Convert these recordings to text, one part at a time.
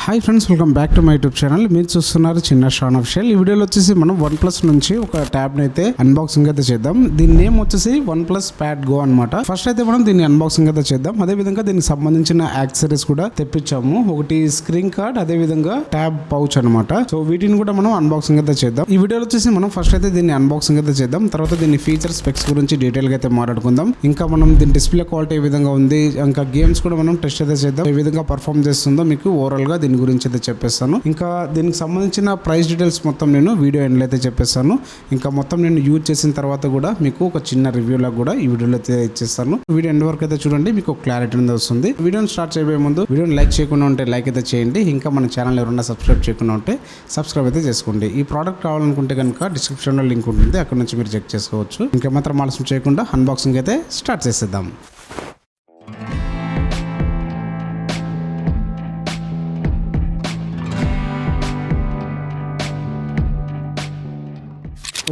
Hi friends, welcome back to my YouTube channel. మీరు చూస్తున్నారు చిన్న షాన్ ఆఫిషియల్. ఈ వీడియోలో వచ్చేసి మనం OnePlus నుంచి ఒక ట్యాబ్ని అయితే అన్బాక్సింగ్ అయితే చేద్దాం. దీని నేమ్ వచ్చేసి OnePlus Pad Go అనమాట. ఫస్ట్ అయితే మనం దీన్ని అన్బాక్సింగ్ అయితే చేద్దాం. అదే విధంగా దీనికి సంబంధించిన యాక్సెసరీస్ కూడా తెప్పించాము. ఒకటి స్క్రీన్ కార్డ్, అదే విధంగా ట్యాబ్ పౌచ్ అనమాట. సో వీటిని కూడా మనం అన్బాక్సింగ్ అయితే చేద్దాం. ఈ వీడియోలో వచ్చేసి మనం ఫస్ట్ అయితే దీన్ని అన్బాక్సింగ్ అయితే చేద్దాం. తర్వాత దీని ఫీచర్ స్పెక్స్ గురించి డీటెయిల్ గా అయితే మాట్లాడుకుందాం. ఇంకా మనం దీని డిస్ప్లే క్వాలిటీ ఏ విధంగా ఉంది, ఇంకా గేమ్స్ కూడా మనం టెస్ట్ అయితే చేద్దాం. ఏ విధంగా పర్ఫామ్ చేస్తుందో మీకు ఓవరాల్ గా దీని గురించి అయితే చెప్పేస్తాను. ఇంకా దీనికి సంబంధించిన ప్రైస్ డీటెయిల్స్ మొత్తం నేను వీడియో ఎండ్లో అయితే చెప్పేస్తాను. ఇంకా మొత్తం నేను యూజ్ చేసిన తర్వాత కూడా మీకు ఒక చిన్న రివ్యూ లాగా కూడా ఈ వీడియోలో అయితే ఇచ్చేస్తాను. వీడియో ఎండ్ వరకు అయితే చూడండి, మీకు క్లారిటీ అనేది వస్తుంది. వీడియోని స్టార్ట్ చేయబోయే ముందు వీడియోని లైక్ చేయకుండా ఉంటే లైక్ అయితే చేయండి. ఇంకా మన ఛానల్ ఎవరైనా సబ్స్క్రైబ్ చేయకుండా ఉంటే సబ్స్క్రైబ్ అయితే చేసుకోండి. ఈ ప్రోడక్ట్ కావాలనుకుంటే కనుక డిస్క్రిప్షన్లో లింక్ ఉంటుంది, అక్కడ నుంచి మీరు చెక్ చేసుకోవచ్చు. ఇంకా మాత్రం ఆలస్యం చేయకుండా అన్బాక్సింగ్ అయితే స్టార్ట్ చేసేద్దాం.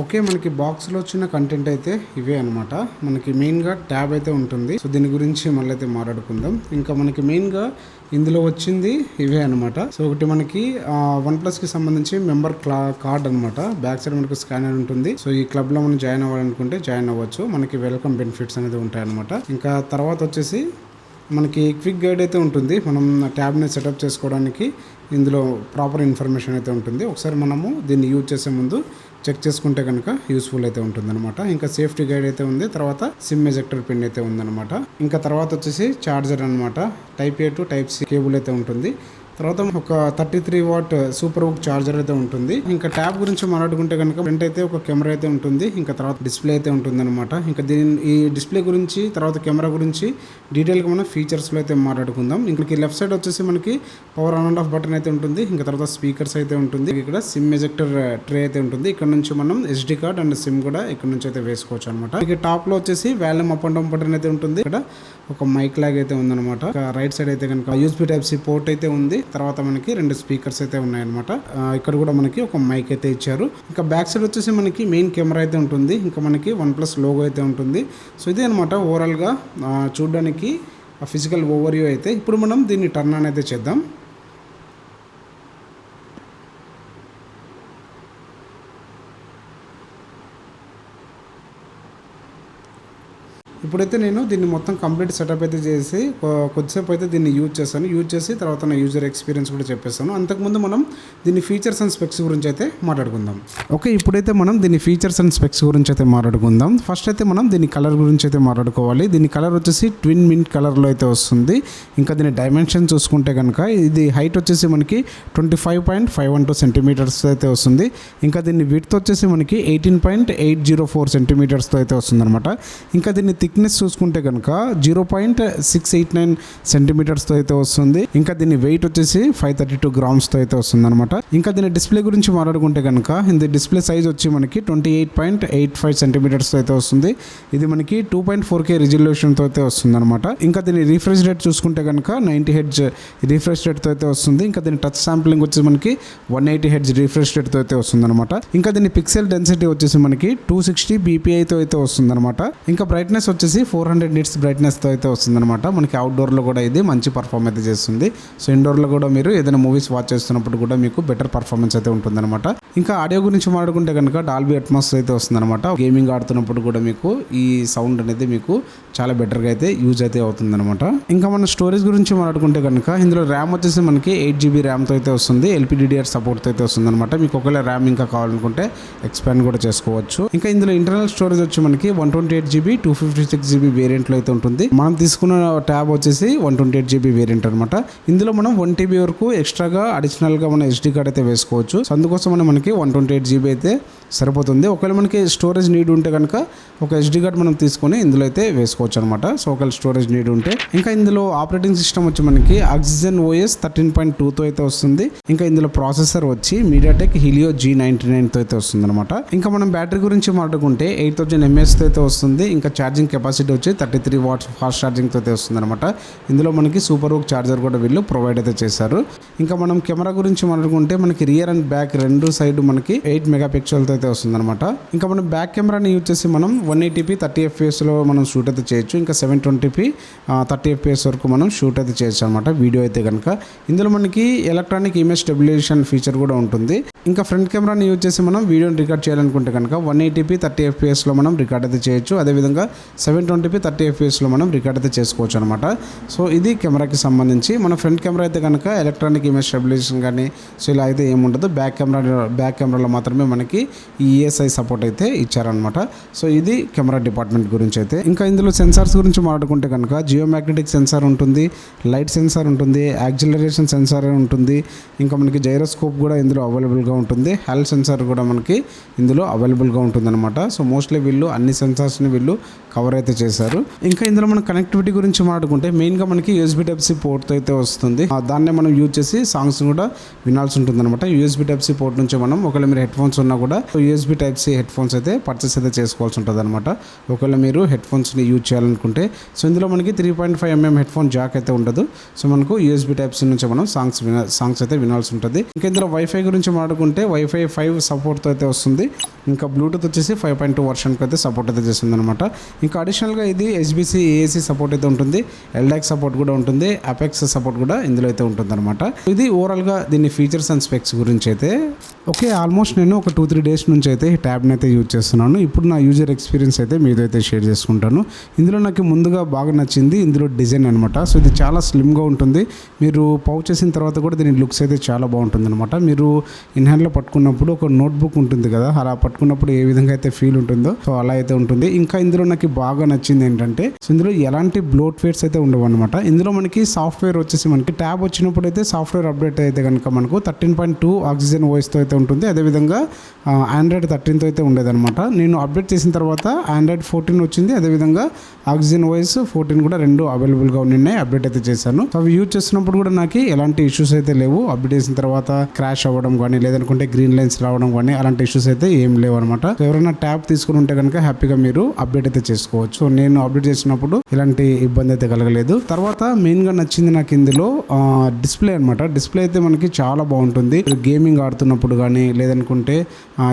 ఓకే, మనకి బాక్స్లో వచ్చిన కంటెంట్ అయితే ఇవే అనమాట. మనకి మెయిన్గా ట్యాబ్ అయితే ఉంటుంది. సో దీని గురించి మళ్ళీ అయితే మాట్లాడుకుందాం. ఇంకా మనకి మెయిన్గా ఇందులో వచ్చింది ఇవే అనమాట. సో ఒకటి మనకి OnePlus కి సంబంధించి మెంబర్ కార్డ్ అనమాట. బ్యాక్ సైడ్ మనకు స్కానర్ ఉంటుంది. సో ఈ క్లబ్ లో మనం జాయిన్ అవ్వాలనుకుంటే జాయిన్ అవ్వచ్చు. మనకి వెల్కమ్ బెనిఫిట్స్ అనేది ఉంటాయి అనమాట. ఇంకా తర్వాత వచ్చేసి మనకి క్విక్ గైడ్ అయితే ఉంటుంది. మనం ట్యాబ్ని సెటప్ చేసుకోవడానికి ఇందులో ప్రాపర్ ఇన్ఫర్మేషన్ అయితే ఉంటుంది. ఒకసారి మనము దీన్ని యూజ్ చేసే ముందు చెక్ చేసుకుంటే కనుక యూస్ఫుల్ అయితే ఉంటుందన్నమాట. ఇంకా సేఫ్టీ గైడ్ అయితే ఉంది. తర్వాత సిమ్ ఎజెక్టర్ పిన్ అయితే ఉందన్నమాట. ఇంకా తర్వాత వచ్చేసి చార్జర్ అనమాట. Type A to Type C cable అయితే ఉంటుంది. తర్వాత ఒక 33 వాట్ సూపర్ హుక్ చార్జర్ అయితే ఉంటుంది. ఇంకా ట్యాబ్ గురించి మాట్లాడుకుంటే కనుక ఫ్రంట్ అయితే ఒక కెమెరా అయితే ఉంటుంది. ఇంకా తర్వాత డిస్ప్లే అయితే ఉంటుంది అనమాట. ఇంకా ఈ డిస్ప్లే గురించి తర్వాత కెమెరా గురించి డీటెయిల్గా మనం ఫీచర్స్లో అయితే మాట్లాడుకుందాం. ఇంకా లెఫ్ట్ సైడ్ వచ్చేసి మనకి power on and of button అయితే ఉంటుంది. ఇంకా తర్వాత స్పీకర్స్ అయితే ఉంటుంది. ఇక్కడ సిమ్ ఎజెక్టర్ ట్రే అయితే ఉంటుంది. ఇక్కడ నుంచి మనం SD కార్డ్ అండ్ సిమ్ కూడా ఇక్కడ నుంచి అయితే వేసుకోవచ్చు అనమాట. ఇక టాప్ లో వచ్చేసి volume up and down button అయితే ఉంటుంది. ఇక్కడ ఒక మైక్ లాగ్ అయితే ఉందన్నమాట. రైట్ సైడ్ అయితే కనుక USB Type C పోర్ట్ అయితే ఉంది. తర్వాత మనకి 2 స్పీకర్స్ అయితే ఉన్నాయన్నమాట. ఇక్కడ కూడా మనకి ఒక మైక్ అయితే ఇచ్చారు. ఇంకా బ్యాక్ సైడ్ వచ్చేసి మనకి మెయిన్ కెమెరా అయితే ఉంటుంది. ఇంకా మనకి OnePlus లోగో అయితే ఉంటుంది. సో ఇదే అనమాట ఓవరాల్ గా చూడడానికి ఫిజికల్ ఓవర్వ్యూ అయితే. ఇప్పుడు మనం దీన్ని టర్న్ ఆన్ అయితే చేద్దాం. ఇప్పుడైతే నేను దీన్ని మొత్తం కంప్లీట్ సెటప్ అయితే చేసి కొద్దిసేపు అయితే దీన్ని యూజ్ చేస్తాను. యూజ్ చేసి తర్వాత నా యూజర్ ఎక్స్పీరియన్స్ కూడా చెప్పేస్తాను. అంతకుముందు మనం దీని ఫీచర్స్ అండ్ స్పెక్స్ గురించి అయితే మాట్లాడుకుందాం. ఓకే, ఇప్పుడైతే మనం దీని ఫీచర్స్ అండ్ స్పెక్స్ గురించి అయితే మాట్లాడుకుందాం. ఫస్ట్ అయితే మనం దీని కలర్ గురించి అయితే మాట్లాడుకోవాలి. దీని కలర్ వచ్చేసి ట్విన్ మింట్ కలర్లో అయితే వస్తుంది. ఇంకా దీని డైమెన్షన్ చూసుకుంటే కనుక ఇది హైట్ వచ్చేసి మనకి 25.512 సెంటీమీటర్స్ అయితే వస్తుంది. ఇంకా దీన్ని విడ్త్ వచ్చేసి మనకి 18.804 సెంటీమీటర్స్తో అయితే వస్తుంది అనమాట. ఇంకా దీన్ని థిక్నెస్ చూసుకుంటే కనుక 0.689 సెంటీమీటర్స్తో అయితే వస్తుంది. ఇంకా దీని వెయిట్ వచ్చేసి 532 గ్రామ్స్తో అయితే వస్తుంది అనమాట. ఇంకా దీని డిస్ప్లే గురించి మాట్లాడుకుంటే కనుక ఇది డిస్ప్లే సైజ్ వచ్చి మనకి 28.85 సెంటీమీటర్స్తో అయితే వస్తుంది. ఇది మనకి 2.4K రిజల్యూషన్తో అయితే వస్తుంది అనమాట. ఇంకా దీని రిఫ్రెష్ రేట్ చూసుకుంటే కనుక 90 Hz రిఫ్రెష్ రేట్తో అయితే వస్తుంది. ఇంకా దీని టచ్ శాంప్లింగ్ వచ్చేసి మనకి 180 Hz రిఫ్రెష్ రేట్తో అయితే వస్తుంది అనమాట. ఇంకా దీని పిక్సెల్ డెన్సిటీ వచ్చేసి మనకి 260 ppi-తో అయితే వస్తుంది అనమాట. ఇంకా బ్రైట్నెస్ వచ్చేసి 400 nits బ్రైట్నెస్తో అయితే వస్తుంది అనమాట. మనకి అవుట్డోర్లో కూడా ఇది మంచి పర్ఫార్మెన్స్ అయితే చేస్తుంది. సో ఇండోర్లో కూడా మీరు ఏదైనా మూవీస్ వాచ్ చేస్తున్నప్పుడు కూడా మీకు బెటర్ పర్ఫార్మెన్స్ అయితే ఉంటుంది అనమాట. ఇంకా ఆడియో గురించి మాట్లాడుకుంటే కనుక డాల్బీ అట్మాస్ అయితే వస్తుంది అనమాట. గేమింగ్ ఆడుతున్నప్పుడు కూడా మీకు ఈ సౌండ్ అనేది మీకు చాలా బెటర్గా అయితే యూజ్ అయితే అవుతుంది అనమాట. ఇంకా మన స్టోరేజ్ గురించి మాట్లాడుకుంటే కనుక ఇందులో ర్యామ్ వచ్చేసి మనకి 8GB ర్యామ్తో అయితే వస్తుంది. LPDDR సపోర్ట్తో అయితే వస్తుంది అనమాట. మీకు ఒకవేళ ర్యామ్ ఇంకా కావాలనుకుంటే ఎక్స్పాండ్ కూడా చేసుకోవచ్చు. ఇంకా ఇందులో ఇంటర్నల్ స్టోరేజ్ వచ్చి మనకి 128GB 256GB వేరియంట్లో అయితే ఉంటుంది. మనం తీసుకున్న ట్యాబ్ వచ్చేసి 128GB వేరియంట్ అనమాట. ఇందులో మనం 1TB వరకు ఎక్స్ట్రాగా అడిషనల్ గా మనం SD కార్డ్ అయితే వేసుకోవచ్చు. సో అందుకోసం మనకి 128GB అయితే సరిపోతుంది. ఒకవేళ మనకి స్టోరేజ్ నీడ్ ఉంటే కనుక ఒక SD కార్డ్ మనం తీసుకొని ఇందులో అయితే వేసుకోవచ్చు అనమాట. సో ఒకవేళ స్టోరేజ్ నీడ్ ఉంటే. ఇంకా ఇందులో ఆపరేటింగ్ సిస్టమ్ వచ్చి మనకి Oxygen OS 13.2తో అయితే వస్తుంది. ఇంకా ఇందులో ప్రాసెసర్ వచ్చి MediaTek Helio G99తో అయితే వస్తుంది అనమాట. ఇంకా మనం బ్యాటరీ గురించి మాట్లాడుకుంటే 8000 mAh అయితే వస్తుంది. ఇంకా ఛార్జింగ్ కెపాసిటీ కెపాసిటీ వచ్చి 33 వాట్స్ ఫాస్ట్ ఛార్జింగ్తో అయితే వస్తుందన్నమాట. ఇందులో మనకి సూపర్ హుక్ ఛార్జర్ కూడా వీళ్ళు ప్రొవైడ్ అయితే చేశారు. ఇంకా మనం కెమెరా గురించి మాట్లాడుకుంటే మనకి రియర్ అండ్ బ్యాక్ రెండు సైడ్ మనకి 8 మెగాపిక్సెల్తో అయితే వస్తుందన్నమాట. ఇంకా మనం బ్యాక్ కెమెరాని యూజ్ చేసి మనం 180p 30 fps మనం షూట్ అయితే చేయొచ్చు. ఇంకా 720p 30 fps వరకు మనం షూట్ అయితే చేయొచ్చు అనమాట వీడియో అయితే కనుక. ఇందులో మనకి ఎలక్ట్రానిక్ ఇమేజ్ స్టెబిలైజేషన్ ఫీచర్ కూడా ఉంటుంది. ఇంకా ఫ్రంట్ కెమెరాని యూజ్ చేసి మనం వీడియోని రికార్డ్ చేయాలనుకుంటే కనుక 180p 30 fps మనం రికార్డ్ అయితే చేయొచ్చు. అదేవిధంగా 720p 30 fps మనం రికార్డ్ అయితే చేసుకోవచ్చు అనమాట. సో ఇది కెమెరాకి సంబంధించి. మన ఫ్రంట్ కెమెరా అయితే కనుక ఎలక్ట్రానిక్ ఇమేజ్ స్టెబిలైజేషన్ కానీ సో ఇలా అయితే ఏముండదు. బ్యాక్ కెమెరాలో మాత్రమే మనకి ఈ ESI సపోర్ట్ అయితే ఇచ్చారనమాట. సో ఇది కెమెరా డిపార్ట్మెంట్ గురించి అయితే. ఇంకా ఇందులో సెన్సార్స్ గురించి మాట్లాడుకుంటే కనుక జియోమాగ్నెటిక్ సెన్సార్ ఉంటుంది, లైట్ సెన్సార్ ఉంటుంది, యాక్సిలరేషన్ సెన్సార్ ఉంటుంది. ఇంకా మనకి జైరోస్కోప్ కూడా ఇందులో అవైలబుల్గా ఉంటుంది. హెల్ సెన్సార్ కూడా మనకి ఇందులో అవైలబుల్గా ఉంటుందన్నమాట. సో మోస్ట్లీ వీళ్ళు అన్ని సెన్సార్స్ని వీళ్ళు కవర్ అయితే చేశారు. ఇంకా ఇందులో మన కనెక్టివిటీ గురించి మాట్లాడుకుంటే మెయిన్గా మనకి USB Type-C పోర్ట్ అయితే వస్తుంది. దాన్నే మనం యూజ్ చేసి సాంగ్స్ కూడా వినాల్సి ఉంటుంది అనమాట. USB Type-C పోర్ట్ నుంచి మనం ఒకవేళ మీరు హెడ్ ఫోన్స్ ఉన్నా కూడా USB Type-C హెడ్ ఫోన్స్ అయితే పర్చేస్ అయితే చేసుకోవాల్సి ఉంటుంది అనమాట. ఒకవేళ మీరు హెడ్ ఫోన్స్ని యూజ్ చేయాలనుకుంటే. సో ఇందులో మనకి 3.5mm హెడ్ ఫోన్ జాక్ అయితే ఉండదు. సో మనకు USB Type-C నుంచి మనం సాంగ్స్ అయితే వినాల్సి ఉంటుంది. ఇంకా ఇందులో వైఫై గురించి మాట్లాడుకుంటే Wi-Fi 5 సపోర్ట్తో అయితే వస్తుంది. ఇంకా బ్లూటూత్ వచ్చేసి 5.2 వర్షన్కి అయితే సపోర్ట్ అయితే చేస్తుంది అనమాట. ఇంకా అడిషనల్గా ఇది HBC AAC సపోర్ట్ అయితే ఉంటుంది, LDAC సపోర్ట్ కూడా ఉంటుంది, అపెక్స్ సపోర్ట్ కూడా ఇందులో అయితే ఉంటుంది అనమాట. ఇది ఓవరాల్గా దీని ఫీచర్స్ అండ్ స్పెక్స్ గురించి అయితే. ఓకే, ఆల్మోస్ట్ నేను ఒక 2-3 డేస్ నుంచి అయితే ఈ ట్యాబ్ని అయితే యూజ్ చేస్తున్నాను. ఇప్పుడు నా యూజర్ ఎక్స్పీరియన్స్ అయితే మీతో అయితే షేర్ చేసుకుంటాను. ఇందులో నాకు ముందుగా బాగా నచ్చింది ఇందులో డిజైన్ అనమాట. సో ఇది చాలా స్లిమ్గా ఉంటుంది. మీరు పౌచ్ చేసిన తర్వాత కూడా దీని లుక్స్ అయితే చాలా బాగుంటుంది అనమాట. మీరు ఇన్ హ్యాండ్లో పట్టుకున్నప్పుడు ఒక నోట్బుక్ ఉంటుంది కదా, అలా పట్టుకున్నప్పుడు ఏ విధంగా అయితే ఫీల్ ఉంటుందో సో అలా అయితే ఉంటుంది. ఇంకా ఇందులో నాకు బాగా నచ్చింది ఏంటంటే సో ఇందులో ఎలాంటి బ్లోట్ వేర్స్ అయితే ఉండవు అనమాట. ఇందులో మనకి సాఫ్ట్వేర్ వచ్చేసి మనకి ట్యాబ్ వచ్చినప్పుడు అయితే సాఫ్ట్వేర్ అప్డేట్ అయితే కనుక మనకు 13.2 ఆక్సిజన్ వాయిస్తో అయితే ఉంటుంది. అదేవిధంగా Android 13తో అయితే ఉండేదన్నమాట. నేను అప్డేట్ చేసిన తర్వాత Android 14 వచ్చింది. అదేవిధంగా ఆక్సిజన్ వాయిస్ 14 కూడా రెండు అవైలబుల్గా ఉన్నాయి. అప్డేట్ అయితే చేశాను. సో అవి యూజ్ చేస్తున్నప్పుడు కూడా నాకు ఎలాంటి ఇష్యూస్ అయితే లేవు. అప్డేట్ చేసిన తర్వాత క్రాష్ అవ్వడం కానీ లేదనుకుంటే గ్రీన్ లైన్స్ రావడం కానీ అలాంటి ఇష్యూస్ అయితే ఏం లేవు అనమాట. ఎవరైనా ట్యాబ్ తీసుకుని ఉంటే కనుక హ్యాపీగా మీరు అప్డేట్ అయితే చేసుకోవచ్చు. సో నేను అప్డేట్ చేసినప్పుడు ఎలాంటి ఇబ్బంది అయితే కలగలేదు. తర్వాత మెయిన్గా నచ్చింది నాకు ఇందులో డిస్ప్లే అనమాట. డిస్ప్లే అయితే మనకి చాలా బాగుంటుంది. గేమింగ్ ఆడుతున్నప్పుడు కానీ లేదనుకుంటే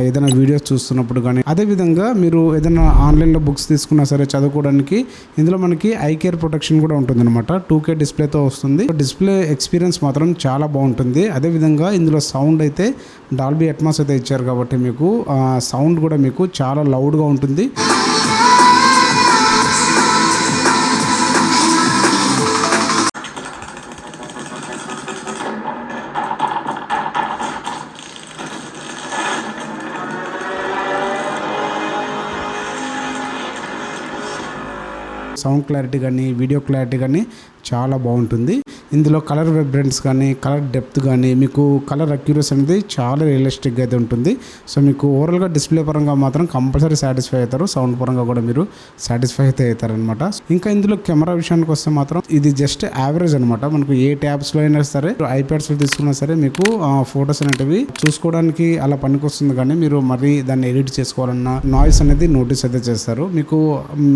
ఏదైనా వీడియోస్ చూస్తున్నప్పుడు కానీ, అదేవిధంగా మీరు ఏదైనా ఆన్లైన్లో బుక్స్ తీసుకున్నా సరే చదువుకోవడానికి ఇందులో మనకి ఐ కేర్ ప్రొటెక్షన్ కూడా ఉంటుంది అనమాట. 2K డిస్ప్లేతో వస్తుంది. డిస్ప్లే ఎక్స్పీరియన్స్ మాత్రం చాలా బాగుంటుంది. అదేవిధంగా ఇందులో సౌండ్ అయితే డాల్బీ అట్మాస్ అయితే ఇచ్చారు కాబట్టి మీకు సౌండ్ కూడా మీకు చాలా లౌడ్గా ఉంటుంది. సౌండ్ క్లారిటీ కానీ వీడియో క్లారిటీ కానీ చాలా బాగుంటుంది. ఇందులో కలర్ వైబ్రెన్స్ కానీ కలర్ డెప్త్ కానీ మీకు కలర్ అక్యురసీ అనేది చాలా రియలిస్టిక్గా అయితే ఉంటుంది. సో మీకు ఓవరాల్గా డిస్ప్లే పరంగా మాత్రం కంపల్సరీ సాటిస్ఫై అవుతారు. సౌండ్ పరంగా కూడా మీరు సాటిస్ఫై అయితే అవుతారనమాట. ఇంకా ఇందులో కెమెరా విషయానికి వస్తే మాత్రం ఇది జస్ట్ యావరేజ్ అనమాట. మనకు ఏ ట్యాబ్స్లో అయినా సరే ఐప్యాడ్స్లో తీసుకున్నా సరే మీకు ఫొటోస్ అనేటివి చూసుకోవడానికి అలా పనికొస్తుంది. కానీ మీరు మరీ దాన్ని ఎడిట్ చేసుకోవాలన్నా నాయిస్ అనేది నోటీస్ అయితే చేస్తారు. మీకు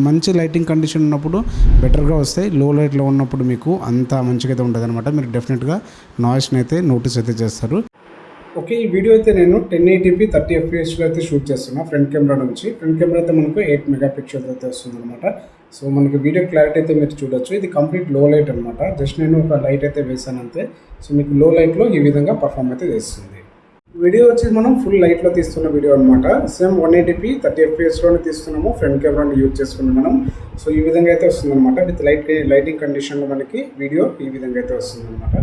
మంచి లైటింగ్ కండిషన్ ఉన్నప్పుడు బెటర్గా వస్తాయి. లో లైట్లో ఉన్నప్పుడు మీకు అంత మంచిగా అయితే ఉంటుంది అనమాట. మీరు డెఫినెట్గా నాయిస్ని అయితే నోటీస్ అయితే చేస్తారు. ఓకే, ఈ వీడియో అయితే నేను 1080p 30 fps అయితే షూట్ చేస్తున్నా ఫ్రంట్ కెమెరా నుంచి. ఫ్రంట్ కెమెరా అయితే మనకు 8 మెగాపిక్సెల్స్ అయితే వస్తుంది అనమాట. సో మనకి వీడియో క్లారిటీ అయితే మీరు చూడొచ్చు. ఇది కంప్లీట్ లో లైట్ అనమాట. జస్ట్ నేను ఒక లైట్ అయితే వేసాను అంతే. సో మీకు లో లైట్లో ఈ విధంగా పర్ఫామ్ అయితే చేస్తుంది. వీడియో వచ్చి మనం ఫుల్ లైట్లో తీస్తున్న వీడియో అనమాట. Same 180p 30 fpsలోనే తీస్తున్నాము. ఫ్రంట్ కెమెరాని యూజ్ చేసుకున్నాం మనం. సో ఈ విధంగా అయితే వస్తుంది అనమాట. విత్ లైటింగ్ కండిషన్లో మనకి వీడియో ఈ విధంగా అయితే వస్తుంది అనమాట.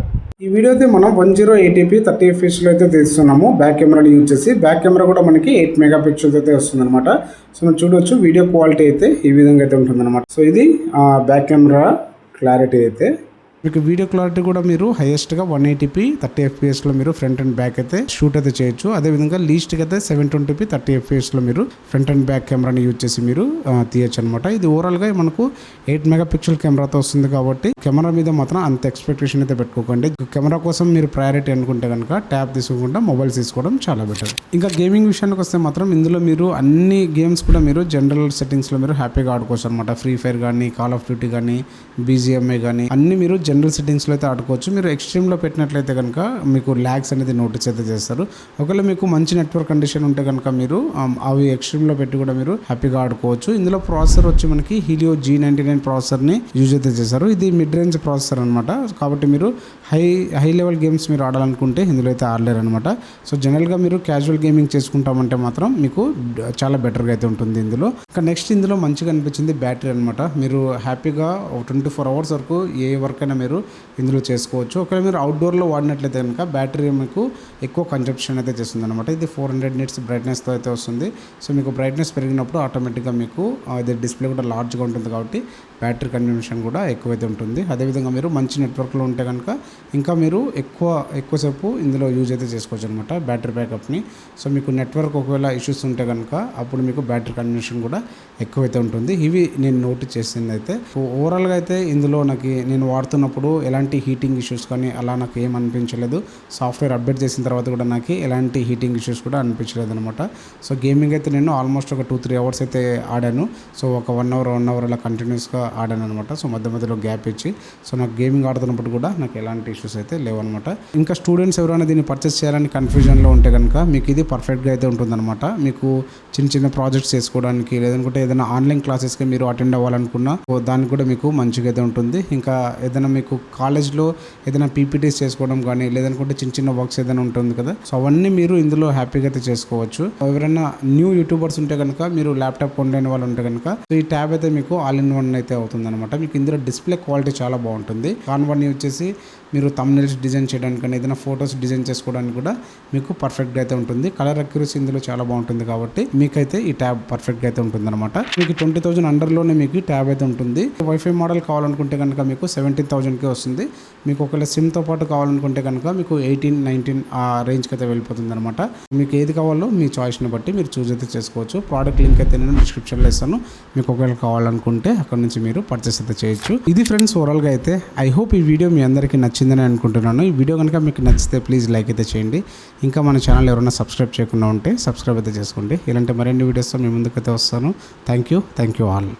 ఈ వీడియో అయితే మనం 1080p 30 fpsలో అయితే తీస్తున్నాము బ్యాక్ కెమెరాని యూజ్ చేసి. బ్యాక్ కెమెరా కూడా మనకి 8 మెగాపిక్సెల్స్ అయితే వస్తుంది అనమాట. సో మనం చూడవచ్చు వీడియో క్వాలిటీ అయితే ఈ విధంగా అయితే ఉంటుంది అనమాట. సో ఇది బ్యాక్ కెమెరా క్లారిటీ అయితే. మీకు వీడియో క్లారిటీ కూడా మీరు హైయెస్ట్గా 180p 30 fps మీరు ఫ్రంట్ అండ్ బ్యాక్ అయితే షూట్ అయితే చేయొచ్చు. అదేవిధంగా లీస్ట్కి అయితే 720p 30 fps మీరు ఫ్రంట్ అండ్ బ్యాక్ కెమెరాని యూజ్ చేసి మీరు తీయచ్చు అనమాట. ఇది ఓవరాల్గా మనకు 8 మెగాపిక్సెల్ కెమెరాతో వస్తుంది కాబట్టి కెమెరా మీద మాత్రం అంత ఎక్స్పెక్టేషన్ అయితే పెట్టుకోకండి. కెమెరా కోసం మీరు ప్రయారిటీ అనుకుంటే కనుక ట్యాబ్ తీసుకోకుండా మొబైల్స్ తీసుకోవడం చాలా బెటర్. ఇంకా గేమింగ్ విషయానికి వస్తే మాత్రం ఇందులో మీరు అన్ని గేమ్స్ కూడా మీరు జనరల్ సెట్టింగ్స్లో మీరు హ్యాపీగా ఆడుకోవచ్చు అనమాట. ఫ్రీ ఫైర్ కానీ, కాల్ ఆఫ్ డ్యూటీ కానీ, BGMI కానీ అన్ని మీరు జనరల్ సెట్టింగ్స్లో అయితే ఆడుకోవచ్చు. మీరు ఎక్స్ట్రీమ్లో పెట్టినట్లయితే కనుక మీకు ల్యాగ్స్ అనేది నోటీస్ అయితే చేస్తారు. ఒకవేళ మీకు మంచి నెట్వర్క్ కండిషన్ ఉంటే కనుక మీరు అవి ఎక్స్ట్రీమ్లో పెట్టి కూడా మీరు హ్యాపీగా ఆడుకోవచ్చు. ఇందులో ప్రాసెసర్ వచ్చి మనకి హీలియో G99 ప్రాసెసర్ని యూజ్ అయితే చేశారు. ఇది మిడ్ రేంజ్ ప్రాసెసర్ అనమాట. కాబట్టి మీరు హై లెవెల్ గేమ్స్ మీరు ఆడాలనుకుంటే ఇందులో అయితే ఆడలేరు అనమాట. సో జనరల్గా మీరు క్యాజువల్ గేమింగ్ చేసుకుంటామంటే మాత్రం మీకు చాలా బెటర్గా అయితే ఉంటుంది ఇందులో. ఇంకా నెక్స్ట్ ఇందులో మంచిగా అనిపించింది బ్యాటరీ అనమాట. మీరు హ్యాపీగా 24 hours వరకు ఏ వర్క్ అయినా మీరు ఇందులో చేసుకోవచ్చు. ఒకవేళ మీరు అవుట్డోర్లో వాడినట్లయితే కనుక బ్యాటరీ మీకు ఎక్కువ కన్జంప్షన్ అయితే చేస్తుంది అనమాట. ఇది 400 nits బ్రైట్నెస్తో అయితే వస్తుంది. సో మీకు బ్రైట్నెస్ పెరిగినప్పుడు ఆటోమేటిక్గా మీకు అది డిస్ప్లే కూడా లార్జ్గా ఉంటుంది కాబట్టి బ్యాటరీ కన్జంప్షన్ కూడా ఎక్కువైతే ఉంటుంది. అదేవిధంగా మీరు మంచి నెట్వర్క్లో ఉంటే కనుక ఇంకా మీరు ఎక్కువసేపు ఇందులో యూజ్ అయితే చేసుకోవచ్చు అనమాట బ్యాటరీ బ్యాకప్ని. సో మీకు నెట్వర్క్ ఒకవేళ ఇష్యూస్ ఉంటే కనుక అప్పుడు మీకు బ్యాటరీ కన్జంప్షన్ కూడా ఎక్కువైతే ఉంటుంది. ఇవి నేను నోటీస్ చేసింది అయితే. ఓవరాల్గా అయితే ఇందులో నేను వాడుతున్నప్పుడు ఎలాంటి హీటింగ్ ఇష్యూస్ కానీ అలా నాకు ఏం అనిపించలేదు. సాఫ్ట్వేర్ అప్డేట్ చేసిన తర్వాత కూడా నాకు ఎలాంటి హీటింగ్ ఇష్యూస్ కూడా అనిపించలేదు అనమాట. సో గేమింగ్ అయితే నేను ఆల్మోస్ట్ ఒక 2-3 hours అయితే ఆడాను. సో ఒక 1 hour అలా కంటిన్యూస్గా ఆడాను అనమాట. సో మధ్యలో గ్యాప్ ఇచ్చి సో నాకు గేమింగ్ ఆడుతున్నప్పుడు కూడా నాకు ఎలాంటి ఇష్యూస్ అయితే లేవన్నమాట. ఇంకా స్టూడెంట్స్ ఎవరైనా దీన్ని పర్చేస్ చేయాలని కన్ఫ్యూజన్లో ఉంటే కనుక మీకు ఇది పర్ఫెక్ట్గా అయితే ఉంటుందన్నమాట. మీకు చిన్న ప్రాజెక్ట్స్ చేసుకోవడానికి లేదనుకుంటే ఏదైనా ఆన్లైన్ క్లాసెస్కి మీరు అటెండ్ అవ్వాలనుకున్నా దానికి కూడా మీకు మంచిగా అయితే ఉంటుంది. ఇంకా ఏదైనా మీకు కాలేజ్లో ఏదైనా PPTs చేసుకోవడం కానీ లేదనుకుంటే చిన్న వర్క్స్ ఏదైనా ఉంటుంది కదా, సో అవన్నీ మీరు ఇందులో హ్యాపీగా అయితే చేసుకోవచ్చు. ఎవరైనా న్యూ యూట్యూబర్స్ ఉంటే కనుక మీరు ల్యాప్టాప్ కొనలేని వాళ్ళు ఉంటే కనుక ఈ ట్యాబ్ అయితే మీకు ఆల్ ఇన్ వన్ అయితే అవుతుంది అనమాట. మీకు ఇందులో డిస్ప్లే క్వాలిటీ చాలా బాగుంటుంది. కాన్వర్ని వచ్చేసి మీరు థంబ్నెయిల్స్ డిజైన్ చేయడానికి కానీ ఏదైనా ఫొటోస్ డిజైన్ చేసుకోవడానికి కూడా మీకు పర్ఫెక్ట్గా అయితే ఉంటుంది. కలర్ అక్యురసీ ఇందులో చాలా బాగుంటుంది కాబట్టి మీకైతే ఈ ట్యాబ్ పర్ఫెక్ట్గా అయితే ఉంటుంది అనమాట. మీకు 20,000 అండర్లోనే మీకు ఈ ట్యాబ్ అయితే ఉంటుంది. వైఫై మోడల్ కావాలనుకుంటే కనుక మీకు 17,000కే వస్తుంది. మీకు ఒకవేళ సిమ్తో పాటు కావాలనుకుంటే కనుక మీకు 18-19 ఆ రేంజ్కి అయితే వెళ్ళిపోతుంది అనమాట. మీకు ఏది కావాలో మీ చాయిస్ని బట్టి మీరు చూస్ అయితే చేసుకోవచ్చు. ప్రోడక్ట్ లింక్ అయితే నేను డిస్క్రిప్షన్లో ఇస్తాను. మీకు ఒకవేళ కావాలనుకుంటే అక్కడ నుంచి మీరు పర్చేస్ అయితే చేయొచ్చు. ఇది ఫ్రెండ్స్ ఓవరాల్గా అయితే ఐ హోప్ ఈ వీడియో మీ అందరికీ నచ్చిందని అనుకుంటున్నాను. ఈ వీడియో కనుక మీకు నచ్చితే ప్లీజ్ లైక్ అయితే చేయండి. ఇంకా మన ఛానల్ ఎవరైనా సబ్స్క్రైబ్ చేయకుండా ఉంటే సబ్స్క్రైబ్ అయితే చేసుకోండి. ఇలాంటి మరిన్ని వీడియోస్తో మీ ముందుకైతే వస్తాను. Thank you all.